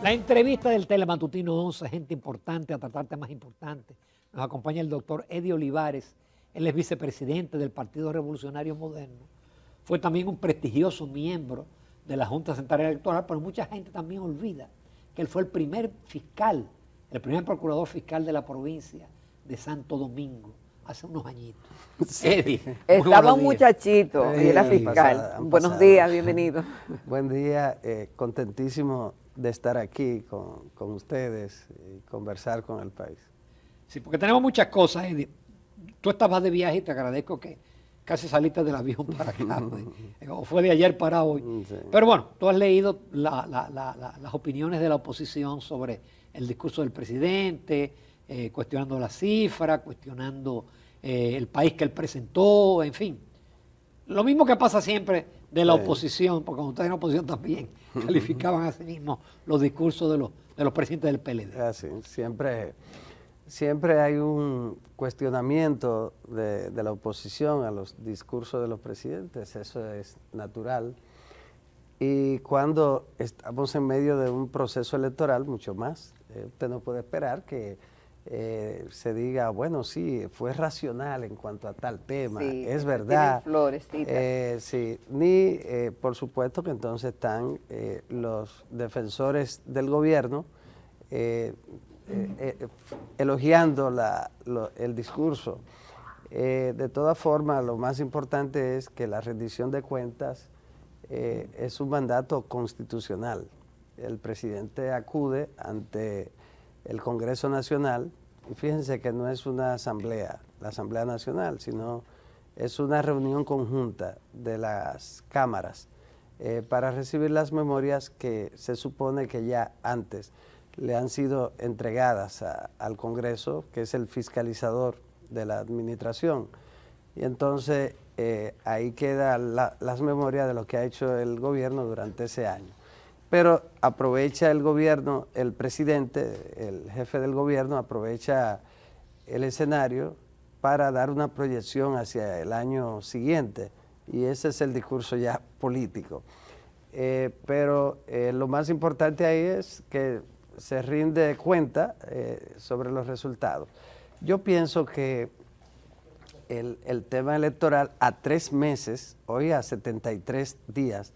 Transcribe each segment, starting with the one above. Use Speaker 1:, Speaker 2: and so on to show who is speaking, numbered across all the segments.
Speaker 1: La entrevista del Telematutino 11, gente importante a tratar temas importantes. Nos acompaña el doctor Eddie Olivares, él es vicepresidente del Partido Revolucionario Moderno. Fue también un prestigioso miembro de la Junta Central Electoral, pero mucha gente también olvida que él fue el primer fiscal, el primer procurador fiscal de la provincia de Santo Domingo, hace unos añitos.
Speaker 2: Sí.
Speaker 1: Eddie,
Speaker 2: Estaba un muchachito y era fiscal. Buenos días, bienvenido.
Speaker 3: Buen día, contentísimo de estar aquí con ustedes y conversar con el país.
Speaker 1: Sí, porque tenemos muchas cosas, Eddie. Tú estabas de viaje y te agradezco que casi saliste del avión para acá. O fue de ayer para hoy.
Speaker 3: Sí.
Speaker 1: Pero bueno, tú has leído las opiniones de la oposición sobre el discurso del presidente, cuestionando la cifra, cuestionando el país que él presentó, en fin. Lo mismo que pasa siempre de la oposición, porque cuando ustedes en la oposición también calificaban a sí mismos los discursos de los presidentes del PLD.
Speaker 3: Así, siempre hay un cuestionamiento de la oposición a los discursos de los presidentes, eso es natural. Y cuando estamos en medio de un proceso electoral, mucho más, usted no puede esperar que se diga, bueno, sí, fue racional en cuanto a tal tema,
Speaker 2: Sí,
Speaker 3: es verdad.
Speaker 2: Florecitas.
Speaker 3: Sí, ni por supuesto que entonces están los defensores del gobierno elogiando el discurso. De todas formas, lo más importante es que la rendición de cuentas es un mandato constitucional. El presidente acude ante el Congreso Nacional, y fíjense que no es una asamblea, la Asamblea Nacional, sino es una reunión conjunta de las cámaras para recibir las memorias que se supone que ya antes le han sido entregadas al Congreso, que es el fiscalizador de la administración. Y entonces ahí quedan las memorias de lo que ha hecho el gobierno durante ese año. Pero aprovecha el gobierno, el presidente, el jefe del gobierno, aprovecha el escenario para dar una proyección hacia el año siguiente, y ese es el discurso ya político. Pero lo más importante ahí es que se rinde cuenta sobre los resultados. Yo pienso que el tema electoral a 3 meses, hoy a 73 días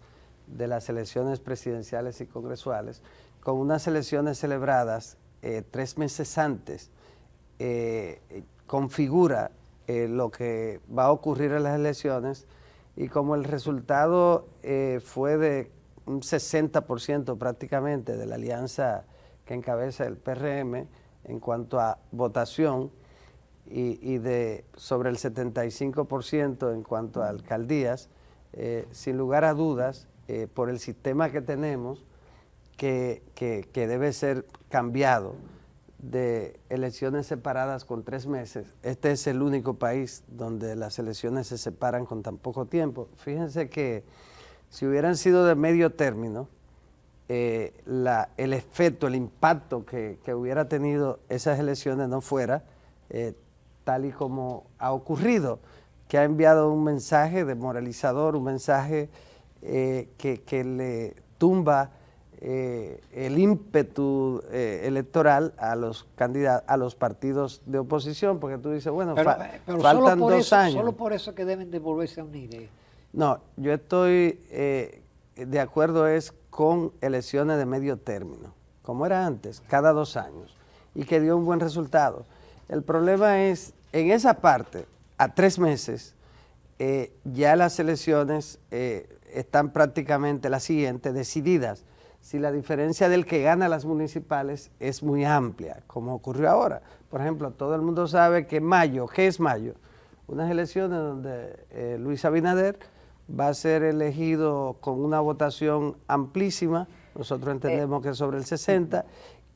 Speaker 3: de las elecciones presidenciales y congresuales, con unas elecciones celebradas 3 meses antes, configura lo que va a ocurrir en las elecciones, y como el resultado fue de un 60% prácticamente de la alianza que encabeza el PRM en cuanto a votación, y de sobre el 75% en cuanto a alcaldías, sin lugar a dudas, por el sistema que tenemos, que debe ser cambiado de elecciones separadas con 3 meses. Este es el único país donde las elecciones se separan con tan poco tiempo. Fíjense que si hubieran sido de medio término, el efecto, el impacto que hubiera tenido esas elecciones no fuera tal y como ha ocurrido, que ha enviado un mensaje demoralizador, un mensaje que le tumba el ímpetu electoral a los candidatos, a los partidos de oposición, porque tú dices, bueno,
Speaker 1: pero
Speaker 3: faltan 2 años.
Speaker 1: Solo por eso que deben de volverse a unir.
Speaker 3: No, yo estoy de acuerdo es con elecciones de medio término, como era antes, cada 2 años, y que dio un buen resultado. El problema es, en esa parte, a 3 meses, ya las elecciones están prácticamente las siguientes, decididas. Si la diferencia del que gana las municipales es muy amplia, como ocurrió ahora. Por ejemplo, todo el mundo sabe que mayo, ¿qué es mayo? Unas elecciones donde Luis Abinader va a ser elegido con una votación amplísima, nosotros entendemos que sobre el 60%,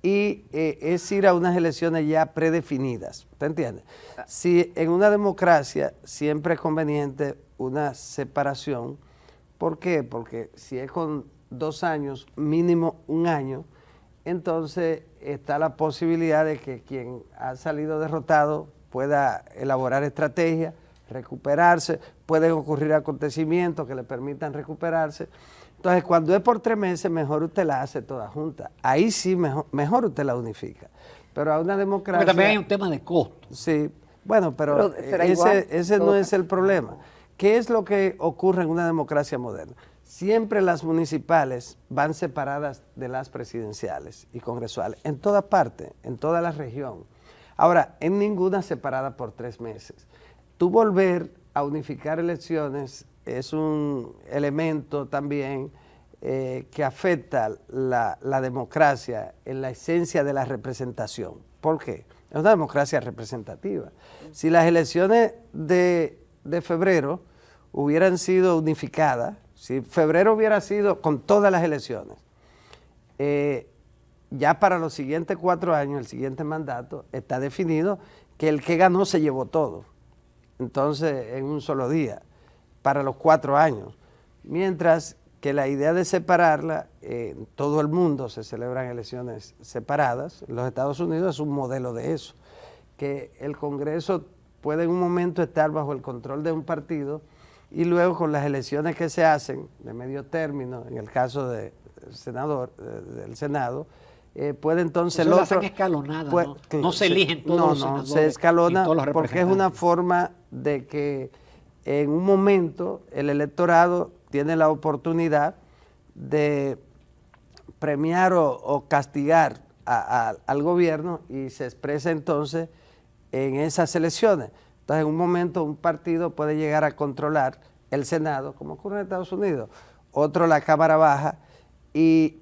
Speaker 3: y es ir a unas elecciones ya predefinidas, ¿te entiendes? Si en una democracia siempre es conveniente una separación. ¿Por qué? Porque si es con 2 años, mínimo 1 año, entonces está la posibilidad de que quien ha salido derrotado pueda elaborar estrategias recuperarse, pueden ocurrir acontecimientos que le permitan recuperarse. Entonces, cuando es por 3 meses, mejor usted la hace toda junta. Ahí sí, mejor usted la unifica. Pero a una democracia...
Speaker 1: Porque también hay un tema de costo.
Speaker 3: Sí, bueno, pero ese no es el problema. ¿Qué es lo que ocurre en una democracia moderna? Siempre las municipales van separadas de las presidenciales y congresuales, en toda parte, en toda la región. Ahora, en ninguna separada por 3 meses. Tú volver a unificar elecciones es un elemento también que afecta la democracia en la esencia de la representación. ¿Por qué? Es una democracia representativa. Si las elecciones de febrero hubieran sido unificadas, si febrero hubiera sido con todas las elecciones, ya para los siguientes 4 años, el siguiente mandato, está definido que el que ganó se llevó todo. Entonces, en un solo día, para los 4 años. Mientras que la idea de separarla, en todo el mundo se celebran elecciones separadas. En los Estados Unidos es un modelo de eso, que el Congreso puede en un momento estar bajo el control de un partido y luego con las elecciones que se hacen de medio término, en el caso del Senado, puede entonces el otro...
Speaker 1: Hacen escalonadas, ¿no? No se eligen todos los senadores.
Speaker 3: No, se escalona
Speaker 1: todos los
Speaker 3: porque es una forma de que en un momento el electorado tiene la oportunidad de premiar o castigar al gobierno y se expresa entonces en esas elecciones. Entonces, en un momento un partido puede llegar a controlar el Senado, como ocurre en Estados Unidos, otro la Cámara Baja,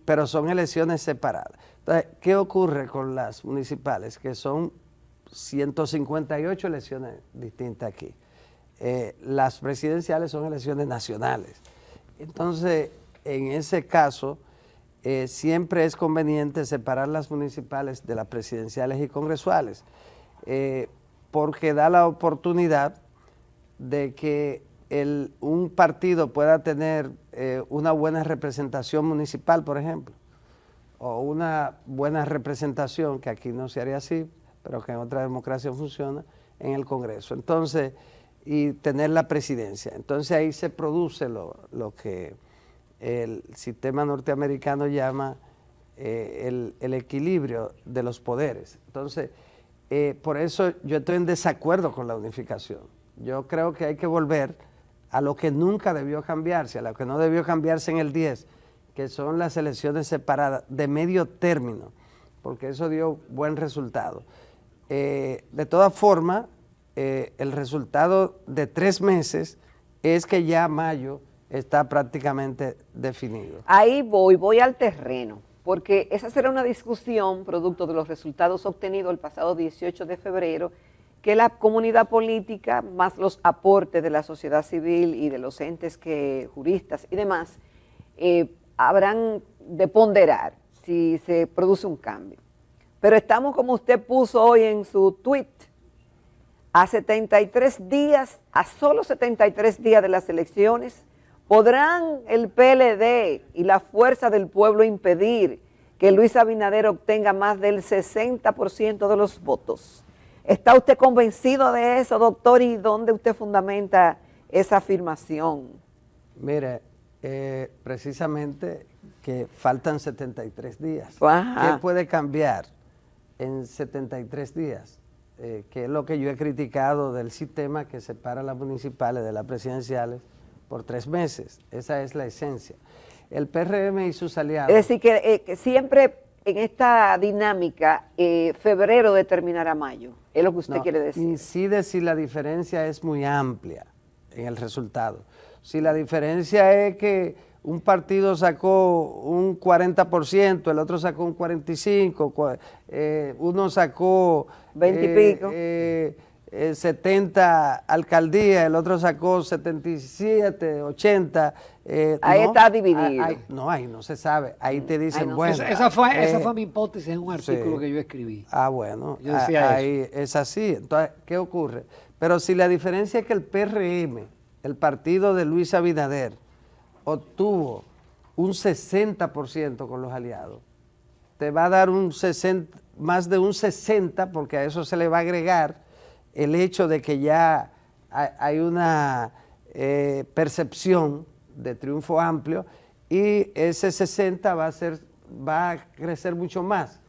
Speaker 3: pero son elecciones separadas. Entonces, ¿qué ocurre con las municipales? Que son 158 elecciones distintas aquí. Las presidenciales son elecciones nacionales. Entonces, en ese caso, siempre es conveniente separar las municipales de las presidenciales y congresuales, porque da la oportunidad de que un partido pueda tener una buena representación municipal, por ejemplo, o una buena representación, que aquí no se haría así, pero que en otra democracia funciona, en el Congreso. Entonces, y tener la presidencia. Entonces ahí se produce lo que el sistema norteamericano llama el equilibrio de los poderes. Entonces, por eso yo estoy en desacuerdo con la unificación. Yo creo que hay que volver a lo que nunca debió cambiarse, a lo que no debió cambiarse en el 10, que son las elecciones separadas de medio término, porque eso dio buen resultado. De todas formas, el resultado de 3 meses es que ya mayo está prácticamente definido.
Speaker 2: Ahí voy al terreno, porque esa será una discusión producto de los resultados obtenidos el pasado 18 de febrero, que la comunidad política, más los aportes de la sociedad civil y de los entes juristas y demás, habrán de ponderar si se produce un cambio. Pero estamos, como usted puso hoy en su tweet, a 73 días, a solo 73 días de las elecciones, ¿podrán el PLD y la Fuerza del Pueblo impedir que Luis Abinader obtenga más del 60% de los votos? ¿Está usted convencido de eso, doctor? ¿Y dónde usted fundamenta esa afirmación?
Speaker 3: Mire, precisamente que faltan 73 días.
Speaker 2: Ajá.
Speaker 3: ¿Qué puede cambiar en 73 días? Que es lo que yo he criticado del sistema que separa las municipales de las presidenciales por 3 meses. Esa es la esencia. El PRM y sus aliados...
Speaker 2: Es decir, que siempre en esta dinámica, febrero determinará mayo, es lo que usted quiere decir.
Speaker 3: Incide si la diferencia es muy amplia en el resultado. Si la diferencia es que un partido sacó un 40%, el otro sacó un 45%, uno sacó
Speaker 2: 20 y pico.
Speaker 3: 70 alcaldías, el otro sacó 77, 80.
Speaker 2: Ahí
Speaker 3: no,
Speaker 2: está dividido.
Speaker 3: Ahí no se sabe. Ahí te dicen,
Speaker 2: no
Speaker 3: bueno.
Speaker 1: Esa fue mi hipótesis en un artículo
Speaker 3: sí.
Speaker 1: que yo escribí.
Speaker 3: Bueno,
Speaker 1: yo decía
Speaker 3: ahí es así. Entonces, ¿qué ocurre? Pero si la diferencia es que el PRM, el partido de Luis Abinader, obtuvo un 60% con los aliados, te va a dar más de un 60%, porque a eso se le va a agregar el hecho de que ya hay una percepción de triunfo amplio y ese 60 va a crecer mucho más.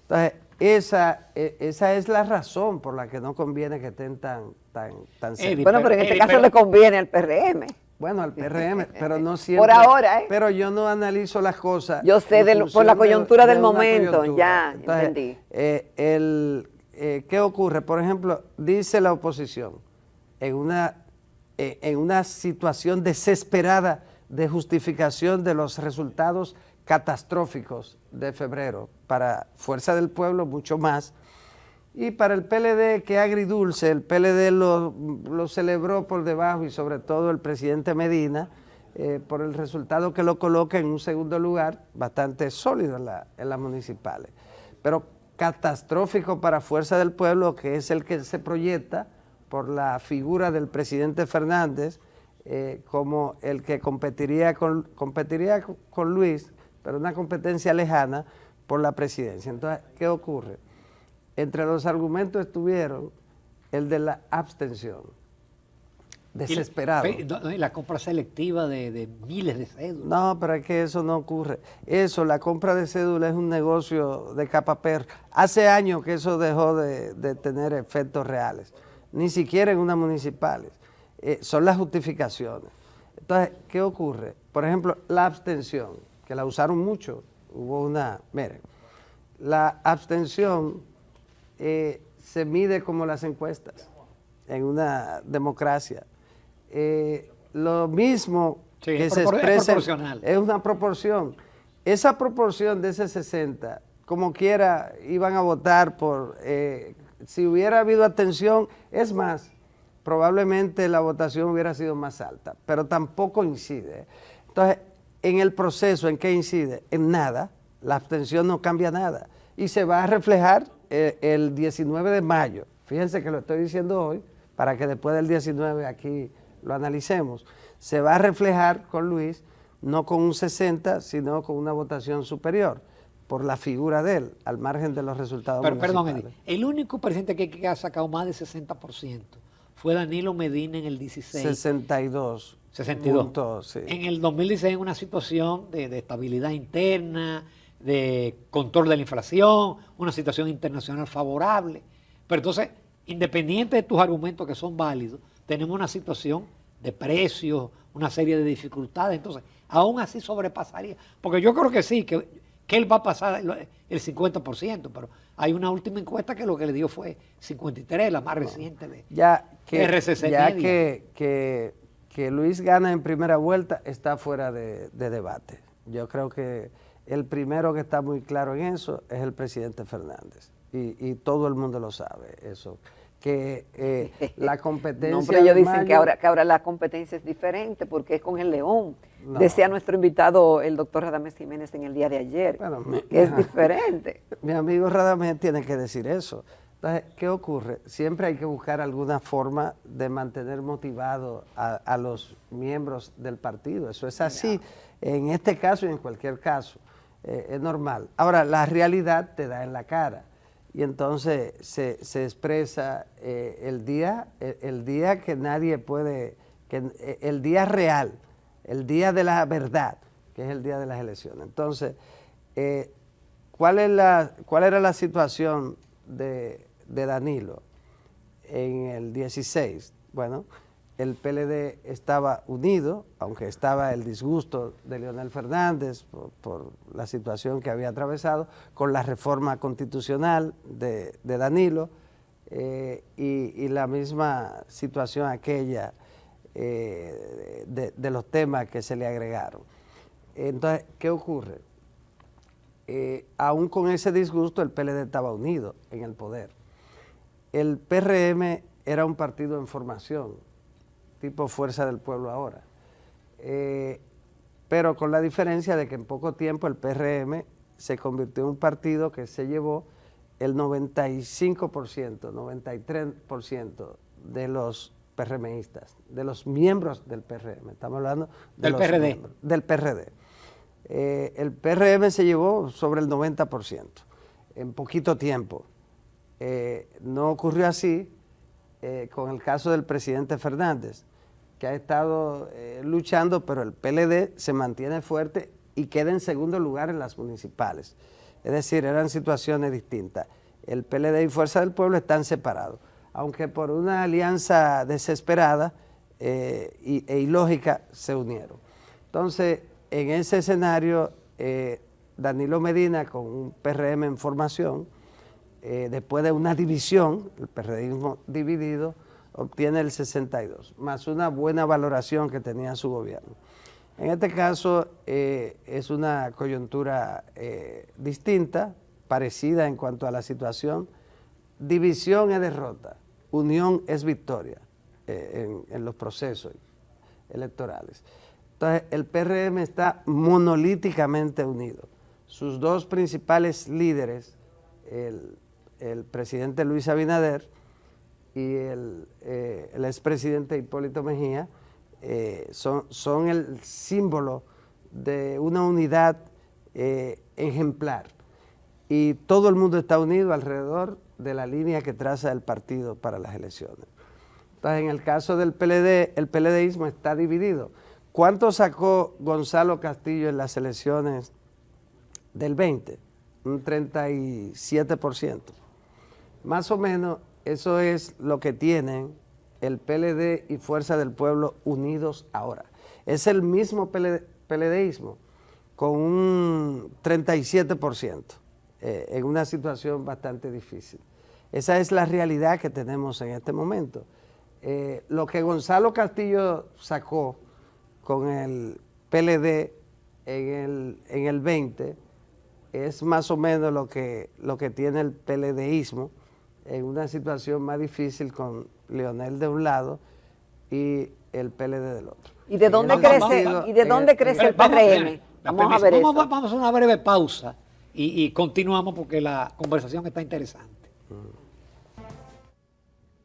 Speaker 3: Entonces, esa es la razón por la que no conviene que estén tan cerca.
Speaker 2: Bueno, pero en este caso le conviene al PRM.
Speaker 3: Bueno, al PRM, pero no siempre.
Speaker 2: Por ahora, ¿eh?
Speaker 3: Pero yo no analizo las cosas.
Speaker 2: Yo sé por la coyuntura del
Speaker 3: una
Speaker 2: momento,
Speaker 3: coyuntura.
Speaker 2: ya
Speaker 3: Entonces,
Speaker 2: entendí.
Speaker 3: ¿Qué ocurre? Por ejemplo, dice la oposición, en una situación desesperada de justificación de los resultados catastróficos de febrero, para Fuerza del Pueblo mucho más, y para el PLD, que agridulce, el PLD lo celebró por debajo, y sobre todo el presidente Medina, por el resultado que lo coloca en un segundo lugar, bastante sólido en las municipales. Pero catastrófico para Fuerza del Pueblo, que es el que se proyecta por la figura del presidente Fernández, como el que competiría con Luis, pero una competencia lejana por la presidencia. Entonces, ¿qué ocurre? Entre los argumentos estuvieron el de la abstención, desesperado.
Speaker 1: Y la compra selectiva de miles de cédulas.
Speaker 3: No, pero es que eso no ocurre. La compra de cédulas es un negocio de capa perro. Hace años que eso dejó de tener efectos reales, ni siquiera en unas municipales. Son las justificaciones. Entonces, ¿qué ocurre? Por ejemplo, la abstención, que la usaron mucho. Miren, la abstención se mide como las encuestas en una democracia. Lo mismo que se expresa es una proporción. Esa proporción de ese 60, como quiera, iban a votar por, si hubiera habido abstención, es más, probablemente la votación hubiera sido más alta, pero tampoco incide. Entonces, en el proceso, ¿en qué incide? En nada, la abstención no cambia nada y se va a reflejar el 19 de mayo. Fíjense que lo estoy diciendo hoy para que después del 19 aquí lo analicemos. Se va a reflejar con Luis, no con un 60, sino con una votación superior, por la figura de él, al margen de los resultados municipales.
Speaker 1: Perdón, Eddie, el único presidente que ha sacado más de 60% fue Danilo Medina en el 16.
Speaker 3: 62.
Speaker 1: 62.
Speaker 3: Puntos, sí.
Speaker 1: En el 2016, en una situación de estabilidad interna, de control de la inflación, una situación internacional favorable. Pero entonces, independiente de tus argumentos que son válidos, tenemos una situación de precios, una serie de dificultades. Entonces, aún así sobrepasaría. Porque yo creo que sí, que él va a pasar el 50%, pero hay una última encuesta que lo que le dio fue 53, la más reciente de RCC
Speaker 3: ya
Speaker 1: Media.
Speaker 3: que Luis gana en primera vuelta, está fuera de debate. Yo creo que el primero que está muy claro en eso es el presidente Fernández. Y todo el mundo lo sabe, eso. Que la competencia...
Speaker 2: No, pero ellos dicen que ahora la competencia es diferente porque es con el León. No. Decía nuestro invitado, el doctor Radamés Jiménez, en el día de ayer, bueno, que es diferente.
Speaker 3: Mi amigo Radamés tiene que decir eso. Entonces, ¿qué ocurre? Siempre hay que buscar alguna forma de mantener motivados a los miembros del partido. Eso es así, en este caso y en cualquier caso. Es normal. Ahora, la realidad te da en la cara. Y entonces se expresa el día que nadie puede, el día real, el día de la verdad, que es el día de las elecciones. Entonces, ¿cuál era la situación de Danilo en el 16? Bueno, el PLD estaba unido, aunque estaba el disgusto de Leonel Fernández por la situación que había atravesado, con la reforma constitucional de Danilo y la misma situación aquella de los temas que se le agregaron. Entonces, ¿qué ocurre? Aún con ese disgusto, el PLD estaba unido en el poder. El PRM era un partido en formación, tipo Fuerza del Pueblo ahora. Pero con la diferencia de que en poco tiempo el PRM se convirtió en un partido que se llevó el 95%, 93% de los PRMistas, de los miembros del PRM. Estamos hablando de los
Speaker 1: PRD.
Speaker 3: Miembros, del PRD. El PRM se llevó sobre el 90% en poquito tiempo. No ocurrió así con el caso del presidente Fernández, que ha estado luchando, pero el PLD se mantiene fuerte y queda en segundo lugar en las municipales. Es decir, eran situaciones distintas. El PLD y Fuerza del Pueblo están separados, aunque por una alianza desesperada e ilógica se unieron. Entonces, en ese escenario, Danilo Medina, con un PRM en formación, después de una división, el PRDismo dividido, obtiene el 62, más una buena valoración que tenía su gobierno. En este caso es una coyuntura distinta, parecida en cuanto a la situación. División es derrota, unión es victoria en los procesos electorales. Entonces el PRM está monolíticamente unido. Sus dos principales líderes, el presidente Luis Abinader y el expresidente Hipólito Mejía, son el símbolo de una unidad ejemplar. Y todo el mundo está unido alrededor de la línea que traza el partido para las elecciones. Entonces, en el caso del PLD, el PLDismo está dividido. ¿Cuánto sacó Gonzalo Castillo en las elecciones del 20? Un 37%. Más o menos eso es lo que tienen el PLD y Fuerza del Pueblo unidos ahora. Es el mismo PLDismo con un 37% en una situación bastante difícil. Esa es la realidad que tenemos en este momento. Lo que Gonzalo Castillo sacó con el PLD en el 20 es más o menos lo que tiene el PLDismo en una situación más difícil con Leonel de un lado y el PLD del otro.
Speaker 2: ¿Y de dónde crece el PRM? Vamos a ver eso.
Speaker 1: Vamos a hacer una breve pausa y continuamos porque la conversación está interesante.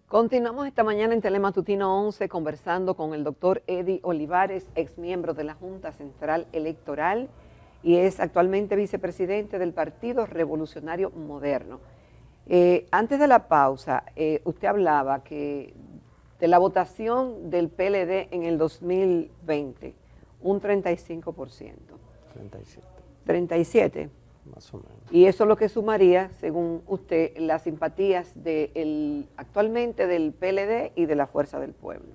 Speaker 2: Continuamos esta mañana en Telematutino 11 conversando con el doctor Eddie Olivares, ex miembro de la Junta Central Electoral y es actualmente vicepresidente del Partido Revolucionario Moderno. Antes de la pausa, usted hablaba que de la votación del PLD en el 2020, un 35%.
Speaker 3: 37.
Speaker 2: 37.
Speaker 3: Más o menos.
Speaker 2: Y eso es lo que sumaría, según usted, las simpatías actualmente del PLD y de la Fuerza del Pueblo.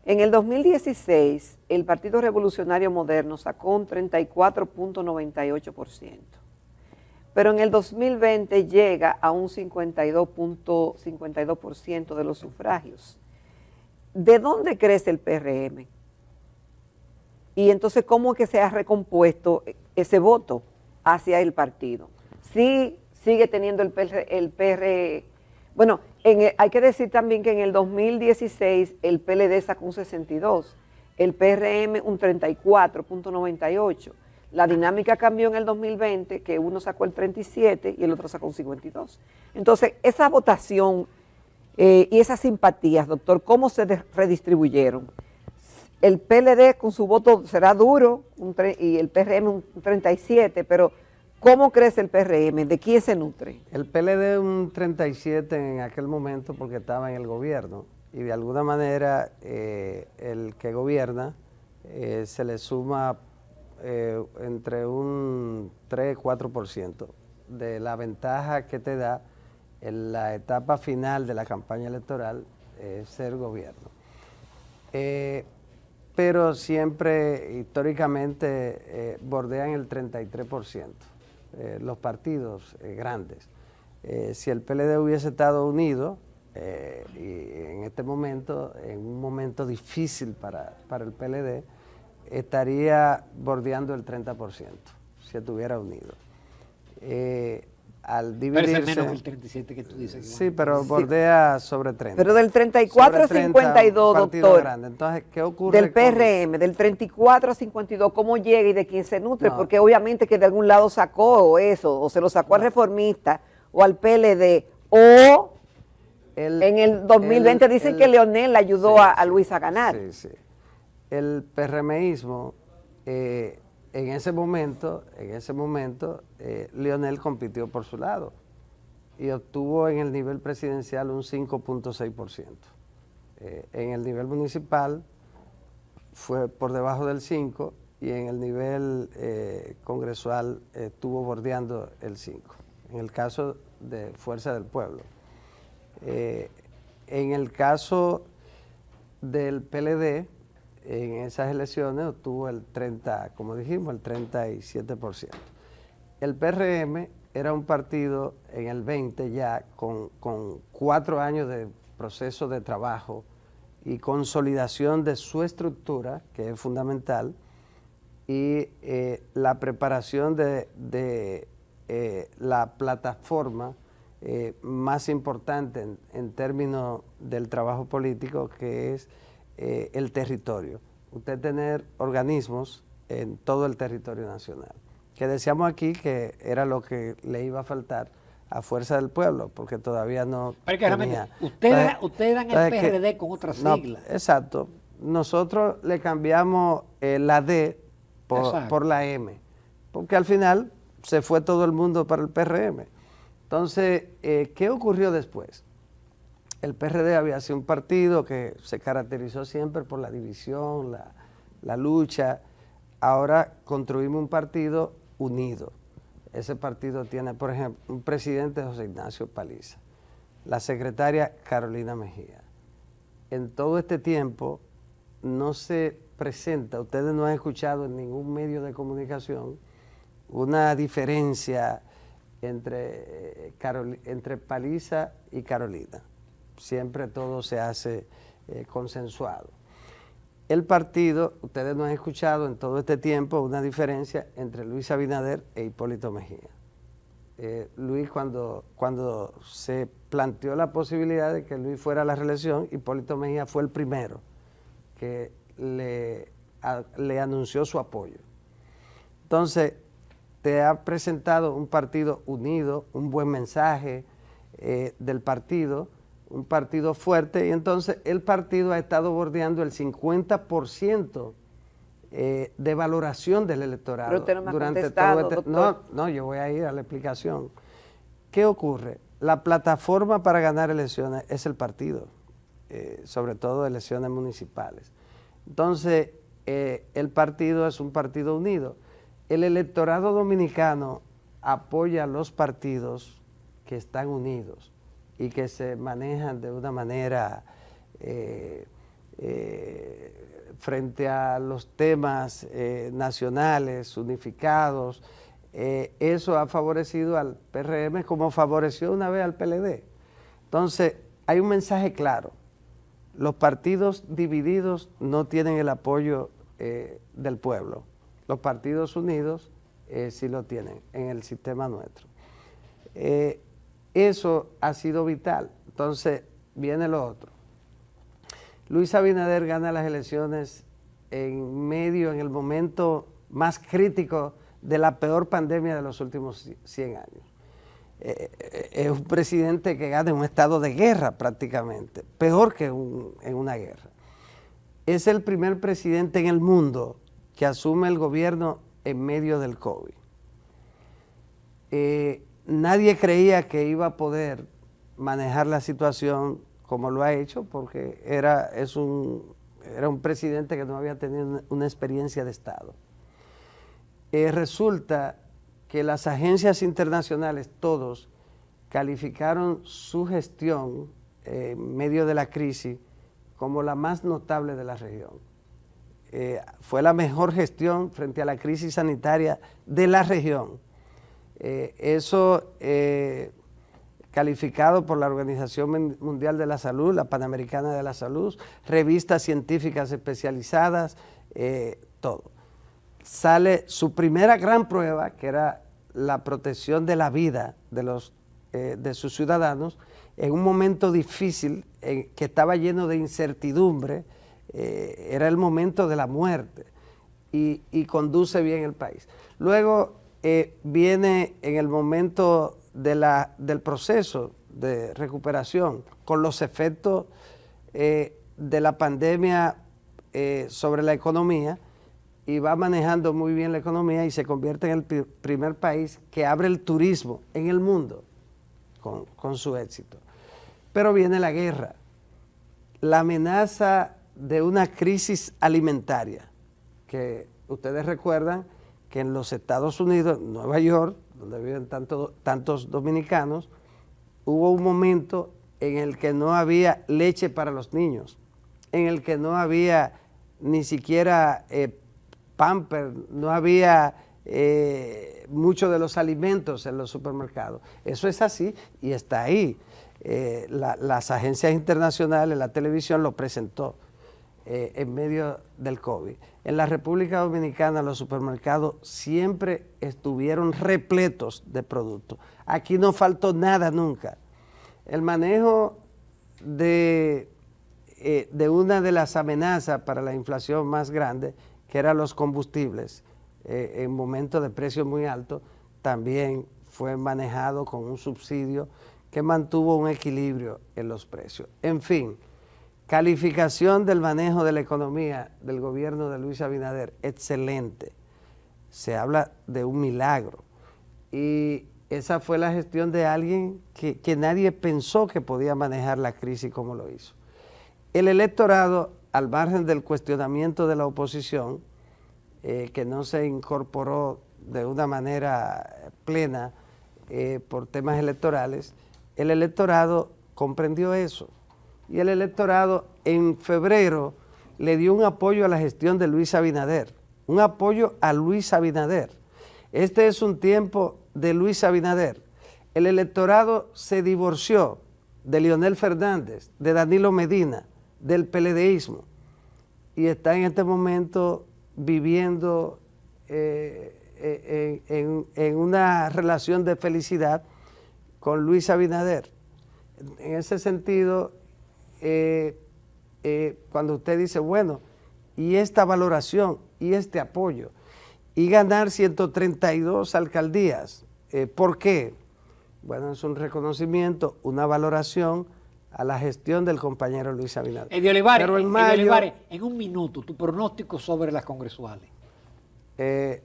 Speaker 2: En el 2016, el Partido Revolucionario Moderno sacó un 34.98%, pero en el 2020 llega a un 52.52% de los sufragios. ¿De dónde crece el PRM? Y entonces, ¿cómo es que se ha recompuesto ese voto hacia el partido? Sí sigue teniendo el PR. Bueno, hay que decir también que en el 2016 el PLD sacó un 62, el PRM un 34.98. La dinámica cambió en el 2020, que uno sacó el 37 y el otro sacó un 52. Entonces, esa votación y esas simpatías, doctor, ¿cómo se redistribuyeron? El PLD con su voto será duro y el PRM un 37, pero ¿cómo crece el PRM? ¿De quién se nutre?
Speaker 3: El PLD un 37 en aquel momento porque estaba en el gobierno y de alguna manera el que gobierna se le suma entre un 3-4% de la ventaja que te da en la etapa final de la campaña electoral ser gobierno. Pero siempre históricamente bordean el 33%, los partidos grandes. Si el PLD hubiese estado unido, y en este momento, en un momento difícil para el PLD, estaría bordeando el 30%, si estuviera unido. Al dividirse,
Speaker 1: pero es menos del 37 que tú dices.
Speaker 3: Sí, pero bordea sobre 30.
Speaker 2: Pero del 34 a 52, doctor,
Speaker 3: grande. Entonces, ¿qué ocurre
Speaker 2: del PRM, del 34 a 52, cómo llega y de quién se nutre?
Speaker 3: No.
Speaker 2: Porque obviamente que de algún lado sacó eso, o se lo sacó al Reformista, o al PLD, o en el 2020 dicen que Leonel ayudó a Luis a ganar.
Speaker 3: Sí, sí. El PRMismo, en ese momento, Leonel compitió por su lado y obtuvo en el nivel presidencial un 5.6%. En el nivel municipal fue por debajo del 5% y en el nivel congresual estuvo bordeando el 5%, en el caso de Fuerza del Pueblo. En el caso del PLD, en esas elecciones obtuvo el 30, como dijimos, el 37%. El PRM era un partido en el 20 ya con 4 años de proceso de trabajo y consolidación de su estructura, que es fundamental, y la preparación de la plataforma más importante en términos del trabajo político, que es el territorio. Usted tener organismos en todo el territorio nacional, que decíamos aquí que era lo que le iba a faltar a Fuerza del Pueblo, porque todavía no tenía.
Speaker 1: Ustedes eran el PRD con otra sigla.
Speaker 3: No, exacto. Nosotros le cambiamos la D por la M, porque al final se fue todo el mundo para el PRM. Entonces, ¿qué ocurrió después? El PRD había sido un partido que se caracterizó siempre por la división, la lucha. Ahora construimos un partido unido. Ese partido tiene, por ejemplo, un presidente, José Ignacio Paliza, la secretaria Carolina Mejía. En todo este tiempo no se presenta, ustedes no han escuchado en ningún medio de comunicación una diferencia entre Paliza y Carolina. Siempre todo se hace consensuado. El partido, ustedes no han escuchado en todo este tiempo una diferencia entre Luis Abinader e Hipólito Mejía. Luis, cuando se planteó la posibilidad de que Luis fuera a la reelección, Hipólito Mejía fue el primero que le anunció su apoyo. Entonces, te ha presentado un partido unido, un buen mensaje del partido, un partido fuerte, y entonces el partido ha estado bordeando el 50% de valoración del electorado.
Speaker 2: Pero usted no me ha
Speaker 3: durante
Speaker 2: contestado,
Speaker 3: todo
Speaker 2: doctor.
Speaker 3: No, yo voy a ir a la explicación. ¿Qué ocurre? La plataforma para ganar elecciones es el partido, sobre todo elecciones municipales. Entonces, el partido es un partido unido. El electorado dominicano apoya a los partidos que están unidos y que se manejan de una manera frente a los temas nacionales, unificados. Eso ha favorecido al PRM como favoreció una vez al PLD. Entonces, hay un mensaje claro. Los partidos divididos no tienen el apoyo del pueblo. Los partidos unidos sí lo tienen en el sistema nuestro. Eso ha sido vital. Entonces, viene lo otro. Luis Abinader gana las elecciones en el momento más crítico de la peor pandemia de los últimos 100 años. Es un presidente que gana en un estado de guerra prácticamente, peor que en una guerra. Es el primer presidente en el mundo que asume el gobierno en medio del COVID. Nadie creía que iba a poder manejar la situación como lo ha hecho, porque era un presidente que no había tenido una experiencia de Estado. Resulta que las agencias internacionales, todos, calificaron su gestión en medio de la crisis como la más notable de la región. Fue la mejor gestión frente a la crisis sanitaria de la región. Eso calificado por la Organización Mundial de la Salud, la Panamericana de la Salud, revistas científicas especializadas, todo. Sale su primera gran prueba, que era la protección de la vida de sus ciudadanos, en un momento difícil, que estaba lleno de incertidumbre, era el momento de la muerte, y conduce bien el país. Luego viene en el momento del proceso de recuperación, con los efectos de la pandemia sobre la economía, y va manejando muy bien la economía y se convierte en el primer país que abre el turismo en el mundo. con su éxito. Pero viene la guerra, la amenaza de una crisis alimentaria, que ustedes recuerdan que en los Estados Unidos, Nueva York, donde viven tantos dominicanos, hubo un momento en el que no había leche para los niños, en el que no había ni siquiera pamper, no había muchos de los alimentos en los supermercados. Eso es así y está ahí. Las agencias internacionales, la televisión lo presentó en medio del COVID. En la República Dominicana los supermercados siempre estuvieron repletos de productos. Aquí no faltó nada nunca. El manejo de una de las amenazas para la inflación más grande, que eran los combustibles, en momentos de precios muy altos, también fue manejado con un subsidio que mantuvo un equilibrio en los precios. En fin, calificación del manejo de la economía del gobierno de Luis Abinader, excelente. Se habla de un milagro. Y esa fue la gestión de alguien que nadie pensó que podía manejar la crisis como lo hizo. El electorado, al margen del cuestionamiento de la oposición, que no se incorporó de una manera plena por temas electorales, el electorado comprendió eso. Y el electorado en febrero le dio un apoyo a la gestión de Luis Abinader, un apoyo a Luis Abinader. Este es un tiempo de Luis Abinader. El electorado se divorció de Leonel Fernández, de Danilo Medina, del PLDismo, y está en este momento viviendo en una relación de felicidad con Luis Abinader. En ese sentido, cuando usted dice, bueno, y esta valoración y este apoyo, y ganar 132 alcaldías, ¿por qué? Bueno, es un reconocimiento, una valoración a la gestión del compañero Luis Abinader.
Speaker 1: Eddie Olivares,
Speaker 3: Pero en
Speaker 1: en un minuto, tu pronóstico sobre las congresuales.
Speaker 3: En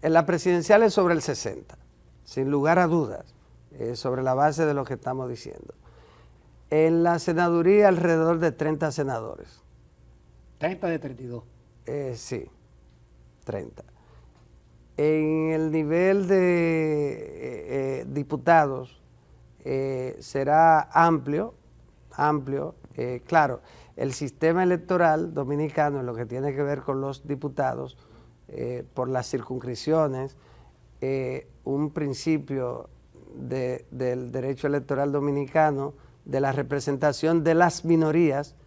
Speaker 3: la presidencial es sobre el 60, sin lugar a dudas, sobre la base de lo que estamos diciendo. En la senaduría alrededor de 30 senadores.
Speaker 1: 30 de 32.
Speaker 3: Sí, 30. En el nivel de diputados será amplio. Claro, el sistema electoral dominicano en lo que tiene que ver con los diputados, por las circunscripciones, un principio del derecho electoral dominicano, de la representación de las minorías,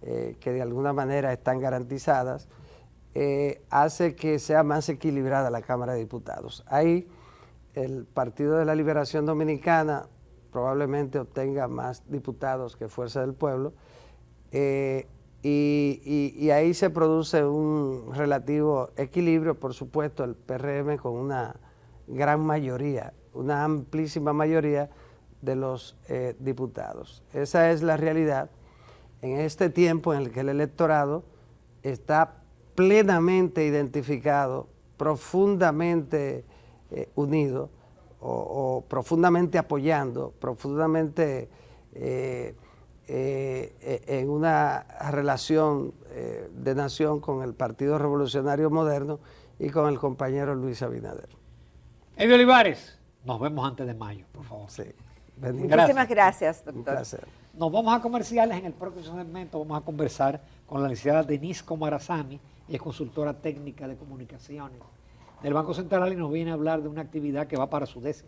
Speaker 3: que de alguna manera están garantizadas, hace que sea más equilibrada la Cámara de Diputados. Ahí el Partido de la Liberación Dominicana probablemente obtenga más diputados que Fuerza del Pueblo, y ahí se produce un relativo equilibrio. Por supuesto, el PRM con una gran mayoría, una amplísima mayoría de los diputados. Esa es la realidad en este tiempo en el que el electorado está plenamente identificado, profundamente unido, o profundamente apoyando, profundamente en una relación de nación con el Partido Revolucionario Moderno y con el compañero Luis Abinader.
Speaker 1: Eddie Olivares, nos vemos antes de mayo, por favor.
Speaker 3: Sí.
Speaker 2: Muchísimas gracias, doctor.
Speaker 3: Un placer.
Speaker 1: Nos vamos a comerciales. En el próximo segmento vamos a conversar con la licenciada Denise Comarazami, ella es consultora técnica de comunicaciones del Banco Central y nos viene a hablar de una actividad que va para su 10ª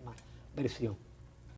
Speaker 1: versión.